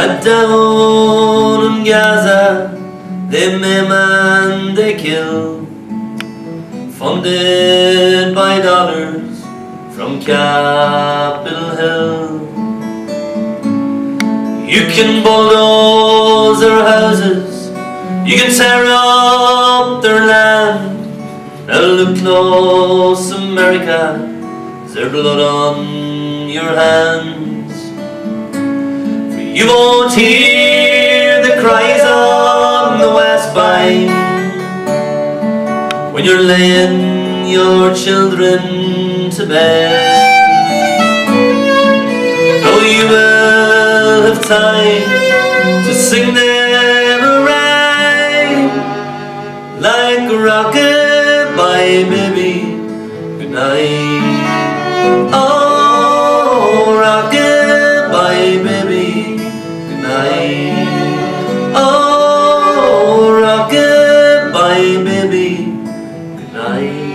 And down in Gaza, they maim and they kill, funded by dollars from Capitol Hill. You can bulldoze their houses, you can tear up their land. Now look close, America, is there blood on your hands? For you won't hear the cries on the West Bank when you're laying your children to bed. Though you will have time to sing them a rhyme like a rocket, bye baby, good night. Oh, rocket, bye baby, good night. Oh, rocket, bye baby, good night.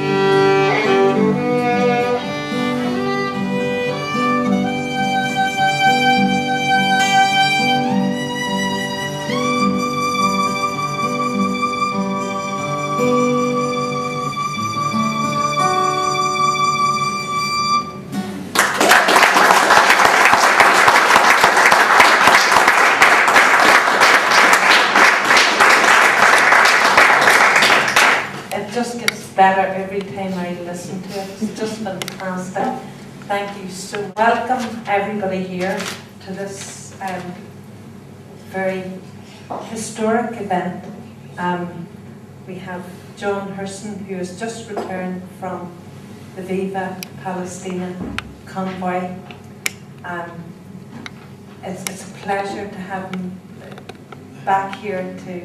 Better every time I listen to it. It's just fantastic. Thank you. So welcome everybody here to this very historic event. We have John Hurson, who has just returned from the Viva Palestina convoy. It's a pleasure to have him back here to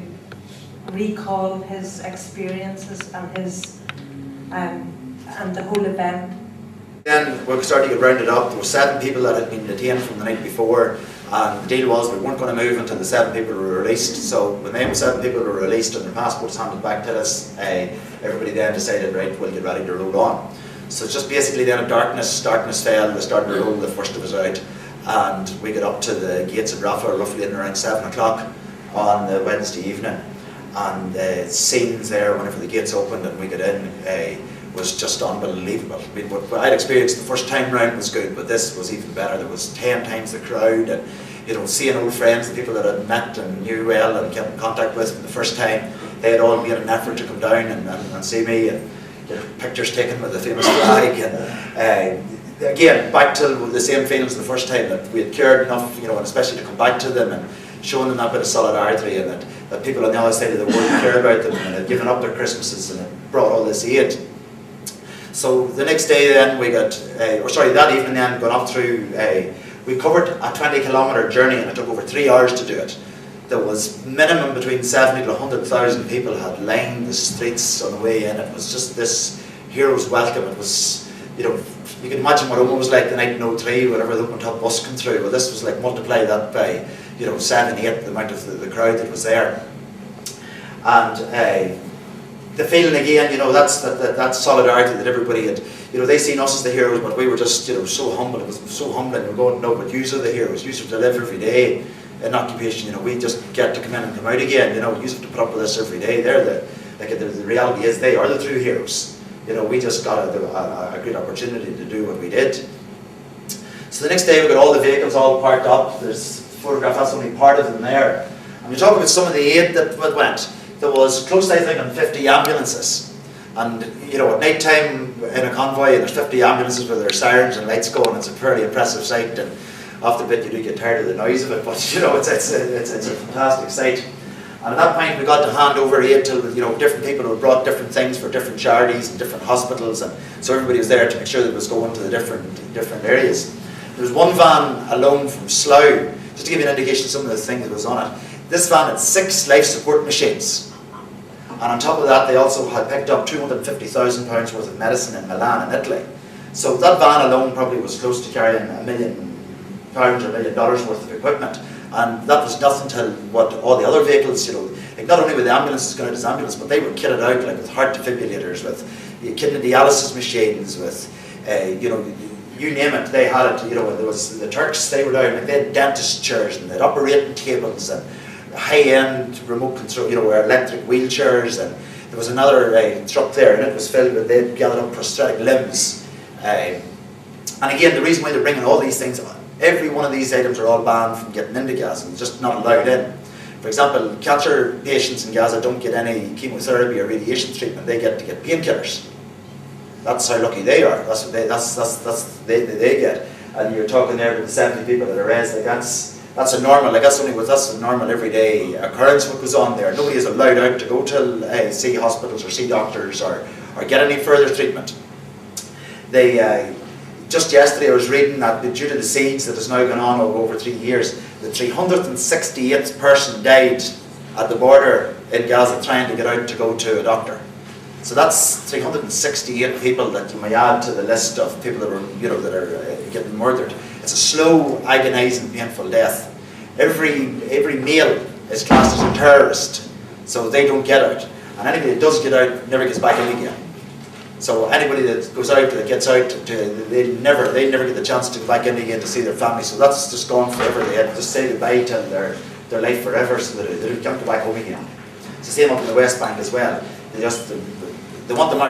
recall his experiences and his and the whole event. Then we started to get rounded up. There were 7 people that had been detained from the night before, and the deal was we weren't going to move until the 7 people were released. So when the 7 people were released and their passports handed back to us, everybody then decided, right, we'll get ready to roll on. So just basically then darkness fell, we started to roll the first of us out, and we got up to the gates of Rafah roughly in around 7 o'clock on the Wednesday evening. And the scenes there, whenever the gates opened and we got in, was just unbelievable. I mean, what I'd experienced the first time round was good, but this was even better. There was 10 times the crowd, and seeing old friends, the people that I'd met and knew well and kept in contact with for the first time, they had all made an effort to come down and see me and get pictures taken with the famous flag. And again, back to the same feelings the first time, that we had cared enough, and especially to come back to them and showing them that bit of solidarity, and that people on the other side of the world care about them and had given up their Christmases and had brought all this aid. So the next day then we got, that evening then, got up through, we covered a 20-kilometre journey, and it took over 3 hours to do it. There was minimum between 70 to 100,000 people had lined the streets on the way in. It was just this hero's welcome. It was, you can imagine what Rome was like the night in 03, whenever the open top bus came through. Well, this was like multiply that by 7, 8, the amount of the crowd that was there. And the feeling again, that solidarity that everybody had, they seen us as the heroes, but we were just, so humble. It was so humbling. We were going, no, but yous are the heroes. Yous have to live every day in occupation. We just get to come in and come out again. Yous have to put up with this every day. The reality is they are the true heroes. We just got a great opportunity to do what we did. So the next day we got all the vehicles all parked up. There's photograph, that's only part of them there. And we talk about some of the aid that went. There was close to, I think, on 50 ambulances. And, at night time in a convoy, and there's 50 ambulances with their sirens and lights going, it's a fairly impressive sight. And after a bit, you do get tired of the noise of it, but, it's a fantastic sight. And at that point, we got to hand over aid to, different people who brought different things for different charities and different hospitals. And so everybody was there to make sure that it was going to the different areas. There was one van alone from Slough, just to give you an indication of some of the things that was on it. This van had 6 life support machines. And on top of that, they also had picked up £250,000 worth of medicine in Milan in Italy. So that van alone probably was close to carrying £1 million or $1 million worth of equipment. And that was nothing to what all the other vehicles, like not only were the ambulances going out as ambulance, but they were kitted out like with heart defibrillators, with kidney dialysis machines, with you name it, they had it. You know, there was the Turks, they were down, like they had dentist chairs and they had operating tables and high-end remote control, you know, electric wheelchairs, and there was another truck there, and it was filled with, they'd gathered up prosthetic limbs. And again, the reason why they're bringing all these things, every one of these items are all banned from getting into Gaza, it's just not allowed in. For example, cancer patients in Gaza don't get any chemotherapy or radiation treatment, they get to get painkillers. That's how lucky they are. That's what they get. And you're talking there about the 70 people that are raised. Like that's a normal. Like that's a normal everyday occurrence. What goes on there? Nobody is allowed out to go to see hospitals or see doctors or get any further treatment. They just yesterday I was reading that due to the siege that has now gone on over 3 years, the 368th person died at the border in Gaza trying to get out to go to a doctor. So that's 368 people that you may add to the list of people that are getting murdered. It's a slow, agonising, painful death. Every male is classed as a terrorist, so they don't get out. And anybody that does get out never gets back in again. So anybody that goes out, that gets out, they never get the chance to go back in again to see their family. So that's just gone forever. They had to say goodbye to their life forever, so that they can't go back home again. It's the same up in the West Bank as well. They want them out.